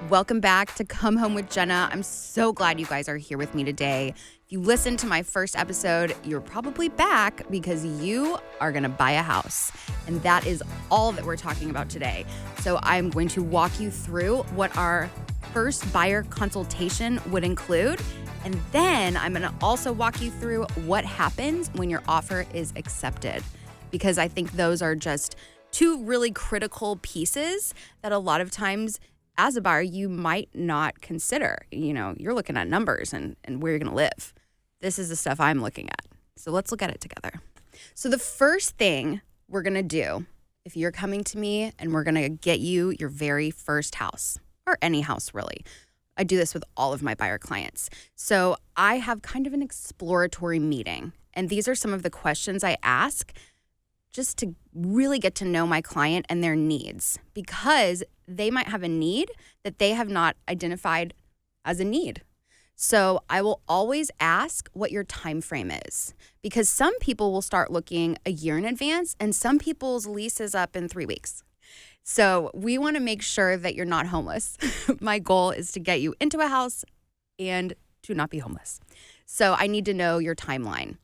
Welcome back to Come Home with Jenna. I'm so glad you guys are here with me today. If you listened to my first episode, you're probably back because you are going to buy a house. And that is all that we're talking about today. So I'm going to walk you through what our first buyer consultation would include. And then I'm going to also walk you through what happens when your offer is accepted, because I think those are just two really critical pieces that a lot of times as a buyer, you might not consider. You know, you're looking at numbers and where you're going to live. This is the stuff I'm looking at. So let's look at it together. So the first thing we're going to do, if you're coming to me and we're going to get you your very first house, or any house really. I do this with all of my buyer clients. So I have kind of an exploratory meeting. And these are some of the questions I ask just to really get to know my client and their needs, because they might have a need that they have not identified as a need. So I will always ask what your time frame is, because some people will start looking a year in advance and some people's lease is up in 3 weeks. So we want to make sure that you're not homeless. My goal is to get you into a house and to not be homeless. So I need to know your timeline.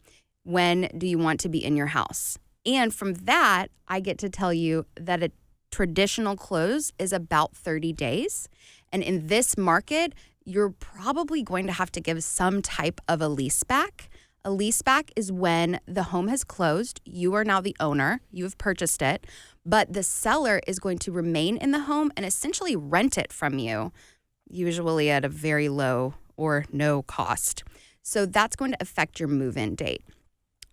When do you want to be in your house? And from that, I get to tell you that a traditional close is about 30 days. And in this market, you're probably going to have to give some type of a lease back. A lease back is when the home has closed. You are now the owner. You have purchased it. But the seller is going to remain in the home and essentially rent it from you, usually at a very low or no cost. So that's going to affect your move-in date.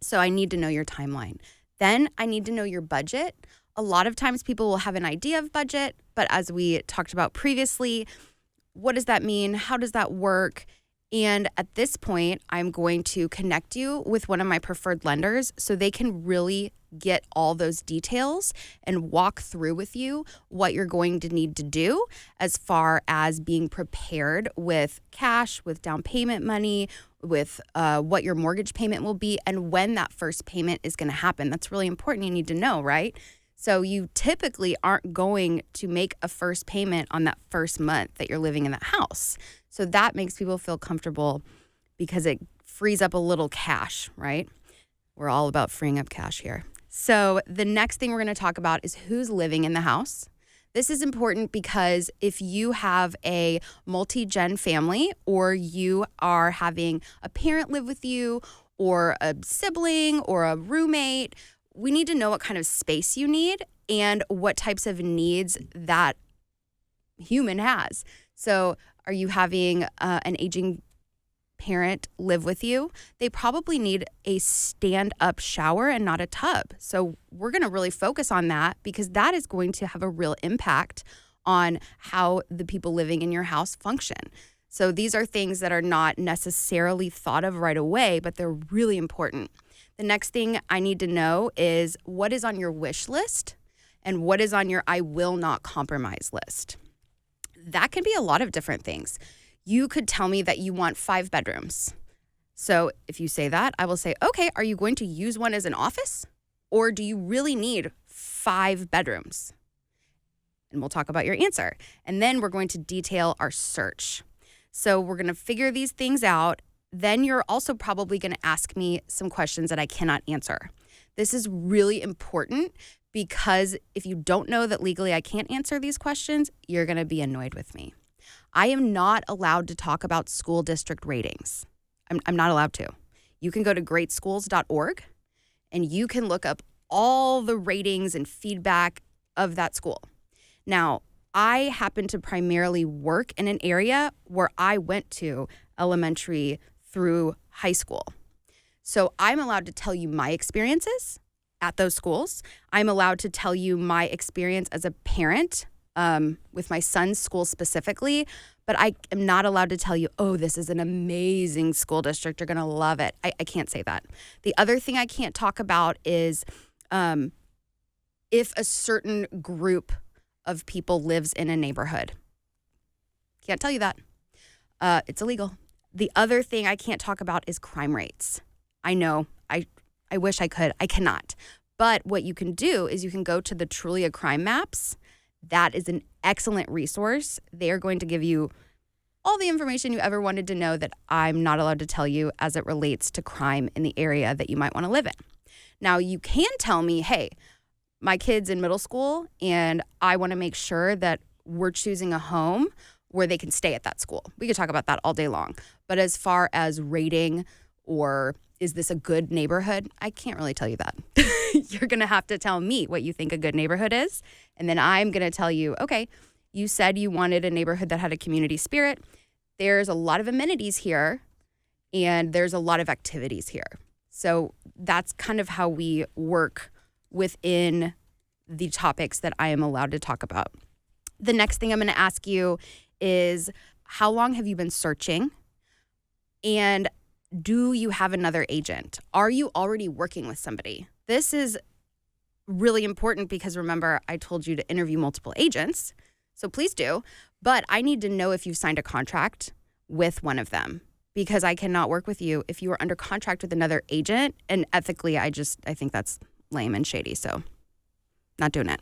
So I need to know your timeline. Then I need to know your budget. A lot of times people will have an idea of budget, but as we talked about previously, what does that mean? How does that work? And at this point, I'm going to connect you with one of my preferred lenders so they can really get all those details and walk through with you what you're going to need to do as far as being prepared with cash, with down payment money, with what your mortgage payment will be, and when that first payment is going to happen. That's really important. You need to know, right? So you typically aren't going to make a first payment on that first month that you're living in that house. So that makes people feel comfortable because it frees up a little cash, right? We're all about freeing up cash here. So the next thing we're going to talk about is who's living in the house. This is important because if you have a multi-gen family, or you are having a parent live with you, or a sibling or a roommate, we need to know what kind of space you need and what types of needs that human has. So are you having an aging parent live with you? They probably need a stand-up shower and not a tub. So we're going to really focus on that because that is going to have a real impact on how the people living in your house function. So these are things that are not necessarily thought of right away, but they're really important. The next thing I need to know is what is on your wish list and what is on your I will not compromise list. That can be a lot of different things. You could tell me that you want 5 bedrooms. So if you say that, I will say, okay, are you going to use one as an office? Or do you really need 5 bedrooms? And we'll talk about your answer. And then we're going to detail our search. So we're going to figure these things out. Then you're also probably going to ask me some questions that I cannot answer. This is really important because if you don't know that legally I can't answer these questions, you're going to be annoyed with me. I am not allowed to talk about school district ratings. I'm not allowed to. You can go to greatschools.org and you can look up all the ratings and feedback of that school. Now, I happen to primarily work in an area where I went to elementary through high school. So I'm allowed to tell you my experiences at those schools. I'm allowed to tell you my experience as a parent with my son's school specifically, but I am not allowed to tell you, oh, this is an amazing school district. You're going to love it. I can't say that. The other thing I can't talk about is if a certain group of people lives in a neighborhood. Can't tell you that. It's illegal. The other thing I can't talk about is crime rates. I know. I wish I could. I cannot. But what you can do is you can go to the Trulia crime maps. that is an excellent resource. They are going to give you all the information you ever wanted to know that I'm not allowed to tell you as it relates to crime in the area that you might want to live in. Now, you can tell me, hey, my kid's in middle school and I want to make sure that we're choosing a home where they can stay at that school. We could talk about that all day long. But as far as rating or is this a good neighborhood, I can't really tell you that. You're going to have to tell me what you think a good neighborhood is. And then I'm going to tell you, okay, you said you wanted a neighborhood that had a community spirit. There's a lot of amenities here and there's a lot of activities here. So that's kind of how we work within the topics that I am allowed to talk about. The next thing I'm going to ask you is, how long have you been searching? And do you have another agent? Are you already working with somebody? This is really important because remember, I told you to interview multiple agents. So please do. But I need to know if you've signed a contract with one of them because I cannot work with you if you are under contract with another agent. And ethically, I think that's lame and shady. So not doing it.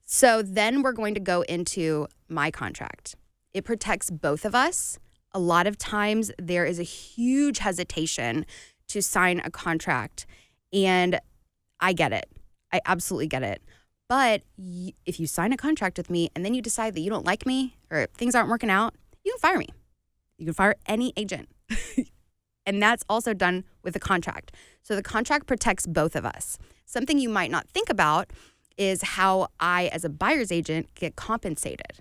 So then we're going to go into my contract. It protects both of us. A lot of times there is a huge hesitation to sign a contract. And I get it. I absolutely get it. But if you sign a contract with me and then you decide that you don't like me or things aren't working out, you can fire me. You can fire any agent. And that's also done with a contract. So the contract protects both of us. Something you might not think about is how I, as a buyer's agent, get compensated.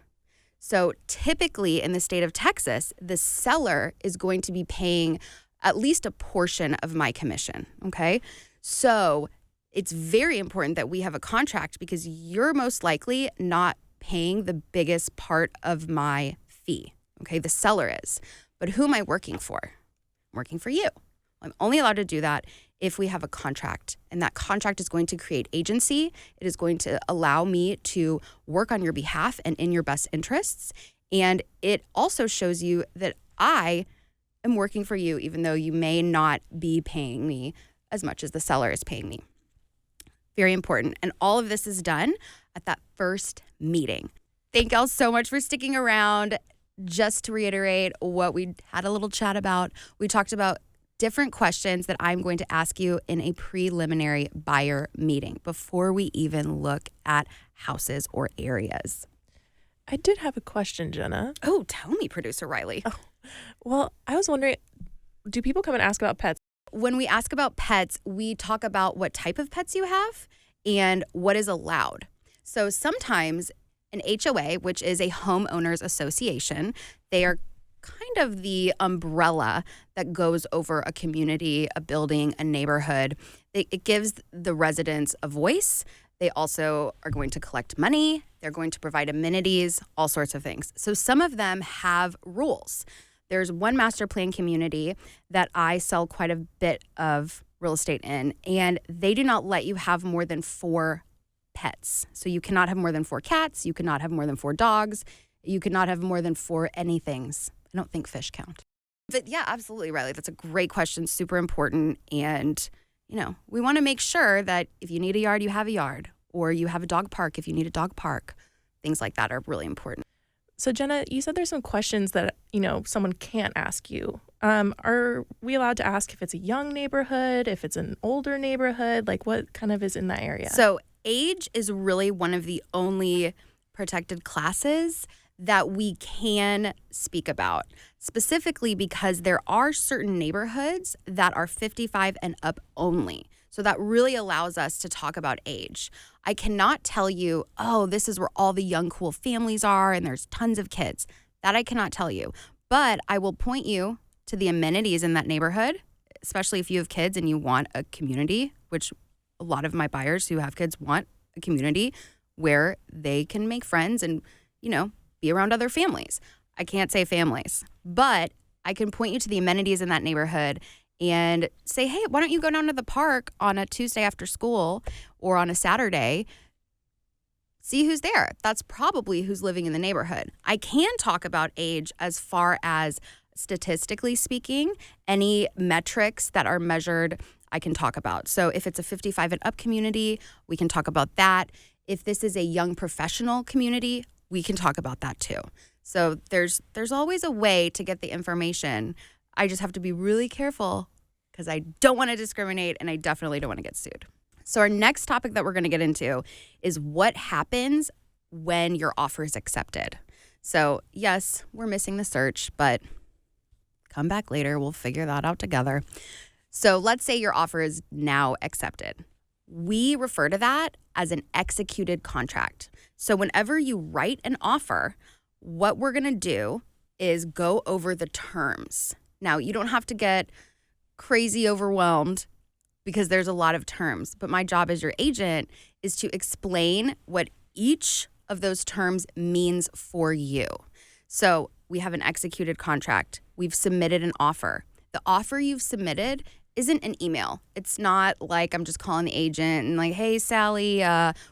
So typically in the state of Texas, the seller is going to be paying at least a portion of my commission, okay? So it's very important that we have a contract because you're most likely not paying the biggest part of my fee, okay? The seller is. But who am I working for? I'm working for you. I'm only allowed to do that if we have a contract, and that contract is going to create agency. It is going to allow me to work on your behalf and in your best interests. And it also shows you that I am working for you, even though you may not be paying me as much as the seller is paying me. Very important. And all of this is done at that first meeting. Thank y'all so much for sticking around. Just to reiterate what we had a little chat about, we talked about different questions that I'm going to ask you in a preliminary buyer meeting before we even look at houses or areas. I did have a question, Jenna. Oh, tell me, Producer Riley. Oh, well, I was wondering, do people come and ask about pets? When we ask about pets, we talk about what type of pets you have and what is allowed. So sometimes an HOA, which is a homeowners association, they are kind of the umbrella that goes over a community, a building, a neighborhood. It gives the residents a voice. They also are going to collect money. They're going to provide amenities, all sorts of things. So some of them have rules. There's one master plan community that I sell quite a bit of real estate in, and they do not let you have more than 4 pets. So you cannot have more than 4 cats. You cannot have more than 4 dogs. You cannot have more than 4 anythings. I don't think fish count. But yeah, absolutely, Riley. That's a great question, super important. And, we want to make sure that if you need a yard, you have a yard. Or you have a dog park if you need a dog park. Things like that are really important. So, Jenna, you said there's some questions that, someone can't ask you. Are we allowed to ask if it's a young neighborhood, if it's an older neighborhood? Like, what kind of is in that area? So age is really one of the only protected classes that we can speak about, specifically because there are certain neighborhoods that are 55 and up only. So that really allows us to talk about age. I cannot tell you, oh, this is where all the young, cool families are and there's tons of kids. That I cannot tell you. But I will point you to the amenities in that neighborhood, especially if you have kids and you want a community, which a lot of my buyers who have kids want a community where they can make friends and, be around other families. I can't say families, but I can point you to the amenities in that neighborhood and say, hey, why don't you go down to the park on a Tuesday after school or on a Saturday? See who's there. That's probably who's living in the neighborhood. I can talk about age as far as statistically speaking, any metrics that are measured, I can talk about. So if it's a 55 and up community, we can talk about that. If this is a young professional community, we can talk about that too. So there's always a way to get the information. I just have to be really careful because I don't want to discriminate and I definitely don't want to get sued. So our next topic that we're going to get into is what happens when your offer is accepted. So yes, we're missing the search, but come back later. We'll figure that out together. So let's say your offer is now accepted. We refer to that as an executed contract. So whenever you write an offer, what we're going to do is go over the terms. Now, you don't have to get crazy overwhelmed because there's a lot of terms, but my job as your agent is to explain what each of those terms means for you. So we have an executed contract. We've submitted an offer. The offer you've submitted isn't an email. It's not like I'm just calling the agent and like, hey, Sally,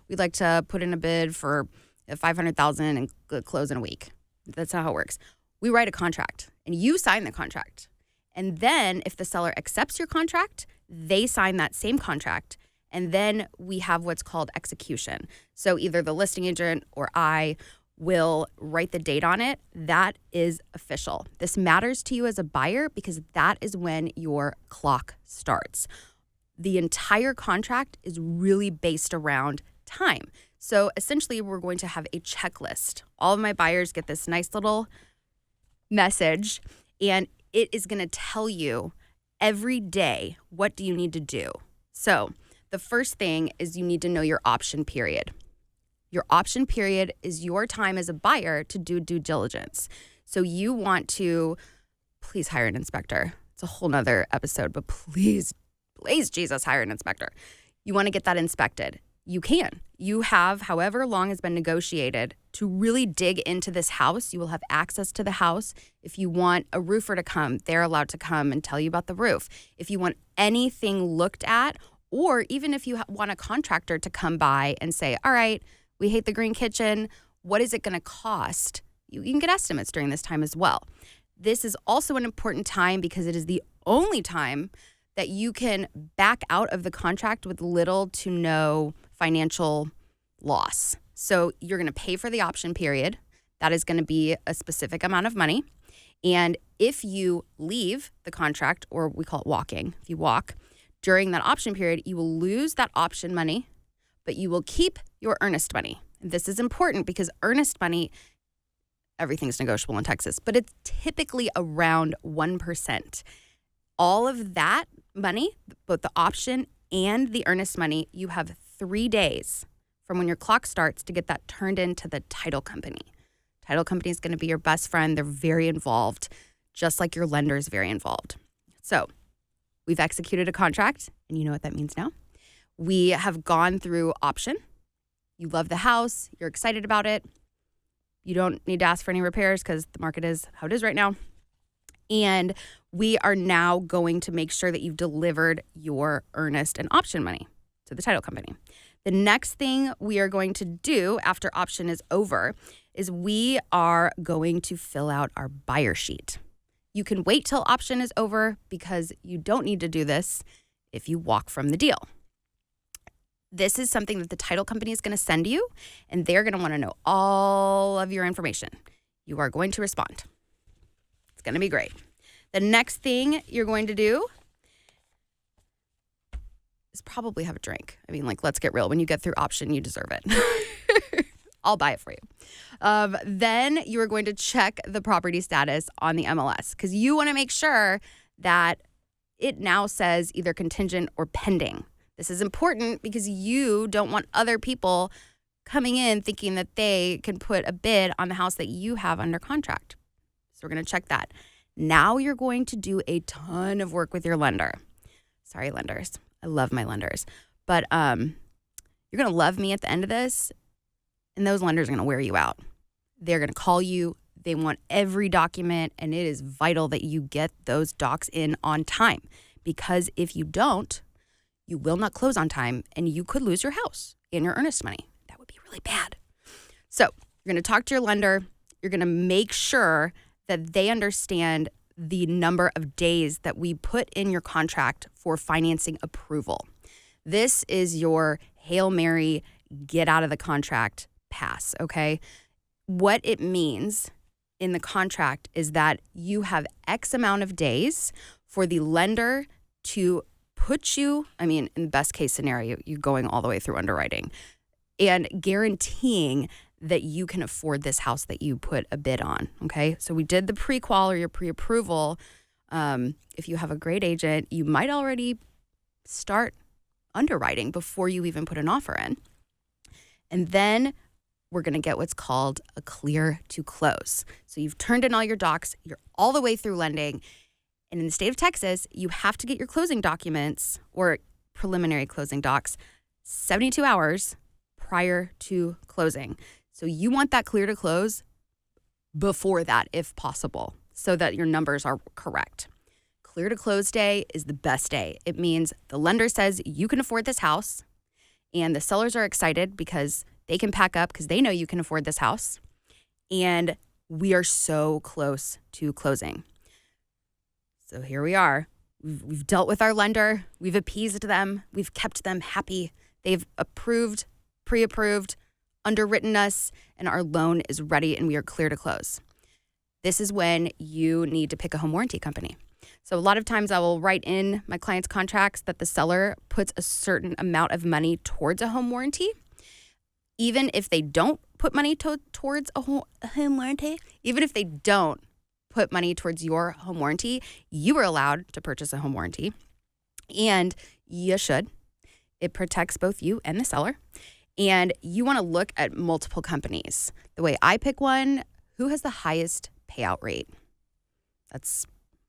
we'd like to put in a bid for $500,000 and close in a week. That's not how it works. We write a contract and you sign the contract. And then if the seller accepts your contract, they sign that same contract. And then we have what's called execution. So either the listing agent or I will write the date on it. That is official. This matters to you as a buyer because that is when your clock starts. The entire contract is really based around time. So essentially, we're going to have a checklist. All of my buyers get this nice little message, and it is going to tell you every day, what do you need to do? So the first thing is you need to know your option period. Your option period is your time as a buyer to do due diligence. So you want to, please hire an inspector. It's a whole nother episode, but please Jesus, hire an inspector. You want to get that inspected. You can. You have however long has been negotiated to really dig into this house. You will have access to the house. If you want a roofer to come, they're allowed to come and tell you about the roof. If you want anything looked at, or even if you want a contractor to come by and say, all right, we hate the green kitchen. What is it going to cost? You can get estimates during this time as well. This is also an important time because it is the only time that you can back out of the contract with little to no financial loss. So you're going to pay for the option period. That is going to be a specific amount of money. And if you leave the contract, or we call it walking, if you walk during that option period, you will lose that option money, but you will keep your earnest money. This is important because earnest money, everything's negotiable in Texas, but it's typically around 1%. All of that money, both the option and the earnest money, you have 3 days from when your clock starts to get that turned into the title company. Title company is going to be your best friend. They're very involved, just like your lender is very involved. So we've executed a contract, and you know what that means now. We have gone through option. You love the house. You're excited about it. You don't need to ask for any repairs because the market is how it is right now. And we are now going to make sure that you've delivered your earnest and option money to the title company. The next thing we are going to do after option is over is we are going to fill out our buyer sheet. You can wait till option is over because you don't need to do this if you walk from the deal. This is something that the title company is going to send you, and they're going to want to know all of your information. You are going to respond. It's going to be great. The next thing you're going to do is probably have a drink. I mean, like, let's get real. When you get through option, you deserve it. I'll buy it for you. Then you are going to check the property status on the MLS because you want to make sure that it now says either contingent or pending. This is important because you don't want other people coming in thinking that they can put a bid on the house that you have under contract. So we're going to check that. Now you're going to do a ton of work with your lender. Sorry, lenders. I love my lenders. But you're going to love me at the end of this, and those lenders are going to wear you out. They're going to call you. They want every document, and it is vital that you get those docs in on time because if you don't, you will not close on time, and you could lose your house and your earnest money. That would be really bad. So you're going to talk to your lender. You're going to make sure that they understand the number of days that we put in your contract for financing approval. This is your Hail Mary, get out of the contract pass, okay? What it means in the contract is that you have X amount of days for the lender to put you, in the best case scenario, you going all the way through underwriting and guaranteeing that you can afford this house that you put a bid on, okay? So we did the pre-qual or your pre-approval. If you have a great agent, you might already start underwriting before you even put an offer in. And then we're going to get what's called a clear to close. So you've turned in all your docs, you're all the way through lending. And in the state of Texas, you have to get your closing documents or preliminary closing docs 72 hours prior to closing. So you want that clear to close before that, if possible, so that your numbers are correct. Clear to close day is the best day. It means the lender says you can afford this house, and the sellers are excited because they can pack up because they know you can afford this house. And we are so close to closing. So here we are. We've dealt with our lender. We've appeased them. We've kept them happy. They've approved, pre-approved, underwritten us, and our loan is ready and we are clear to close. This is when you need to pick a home warranty company. So a lot of times I will write in my clients' contracts that the seller puts a certain amount of money towards a home warranty. Even if they don't put money towards a home warranty, even if they don't put money towards your home warranty, you are allowed to purchase a home warranty. And you should. It protects both you and the seller. And you want to look at multiple companies. The way I pick one, who has the highest payout rate? That's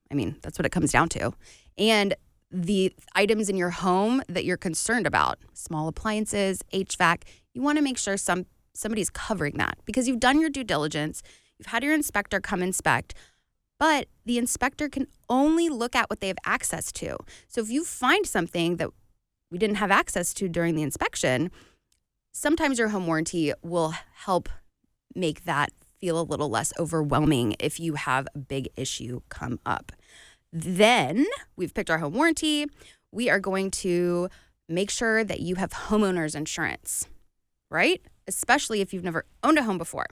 what it comes down to. And the items in your home that you're concerned about, small appliances, HVAC, you want to make sure somebody's covering that because you've done your due diligence, you've had your inspector come inspect, but the inspector can only look at what they have access to. So if you find something that we didn't have access to during the inspection, sometimes your home warranty will help make that feel a little less overwhelming if you have a big issue come up. Then we've picked our home warranty. We are going to make sure that you have homeowners insurance, right? Especially if you've never owned a home before.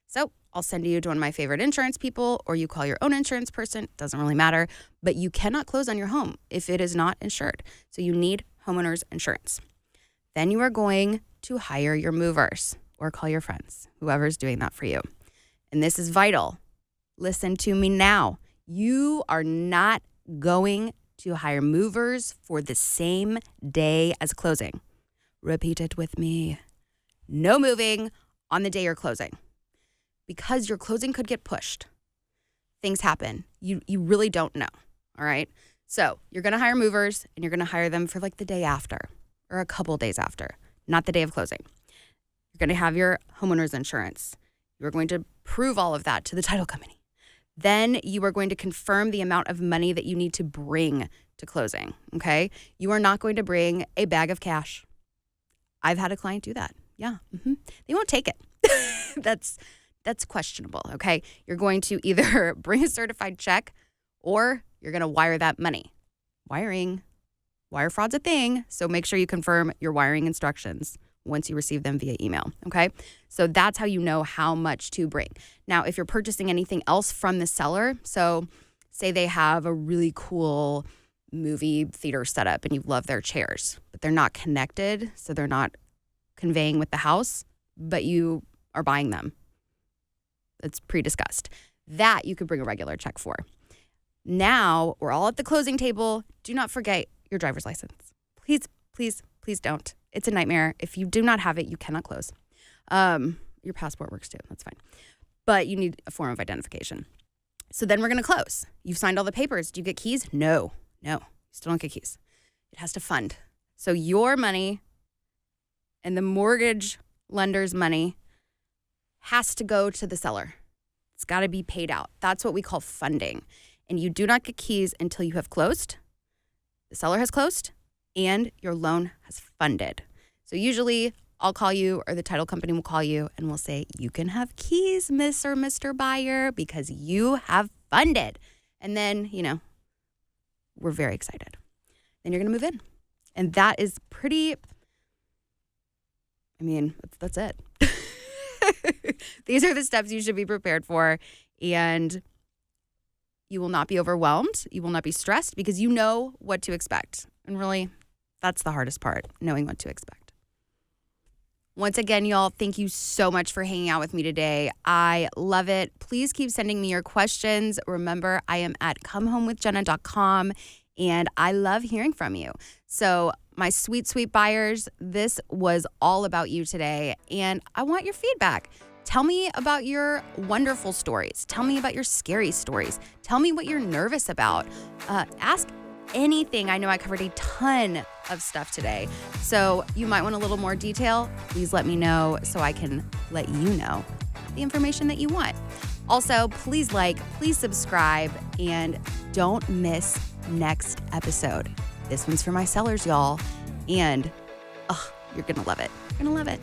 So I'll send you to one of my favorite insurance people, or you call your own insurance person. Doesn't really matter, but you cannot close on your home if it is not insured. So you need homeowners insurance. Then you are going to hire your movers or call your friends, whoever's doing that for you. And this is vital. Listen to me now. You are not going to hire movers for the same day as closing. Repeat it with me. No moving on the day you're closing because your closing could get pushed. Things happen. You really don't know. All right. So you're going to hire movers and you're going to hire them for like the day after or a couple days after, not the day of closing. You're going to have your homeowner's insurance. You're going to prove all of that to the title company. Then you are going to confirm the amount of money that you need to bring to closing, okay? You are not going to bring a bag of cash. I've had a client do that. Yeah. They won't take it. That's questionable, okay? You're going to either bring a certified check or you're going to wire that money. Wire fraud's a thing, so make sure you confirm your wiring instructions once you receive them via email, okay? So that's how you know how much to bring. Now, if you're purchasing anything else from the seller, so say they have a really cool movie theater setup and you love their chairs, but they're not connected, so they're not conveying with the house, but you are buying them. It's pre-discussed. That you could bring a regular check for. Now, we're all at the closing table. Do not forget your driver's license. Please, please, please don't. It's a nightmare. If you do not have it, you cannot close. Your passport works too. That's fine. But you need a form of identification. So then we're going to close. You've signed all the papers. Do you get keys? No. You still don't get keys. It has to fund. So your money and the mortgage lender's money has to go to the seller. It's got to be paid out. That's what we call funding. And you do not get keys until you have closed, the seller has closed, and your loan has funded. So usually I'll call you or the title company will call you and we'll say, you can have keys, Miss or Mr. Buyer, because you have funded. And then, we're very excited. Then you're going to move in. And that is pretty I mean, that's it. These are the steps you should be prepared for, and you will not be overwhelmed. You will not be stressed because you know what to expect. And really, that's the hardest part, knowing what to expect. Once again, y'all, thank you so much for hanging out with me today. I love it. Please keep sending me your questions. Remember, I am at comehomewithjenna.com, and I love hearing from you. So my sweet, sweet buyers, this was all about you today, and I want your feedback. Tell me about your wonderful stories. Tell me about your scary stories. Tell me what you're nervous about. Ask anything. I know I covered a ton of stuff today, so you might want a little more detail. Please let me know so I can let you know the information that you want. Also, please please subscribe, and don't miss next episode. This one's for my sellers, y'all, and you're gonna love it. You're gonna love it.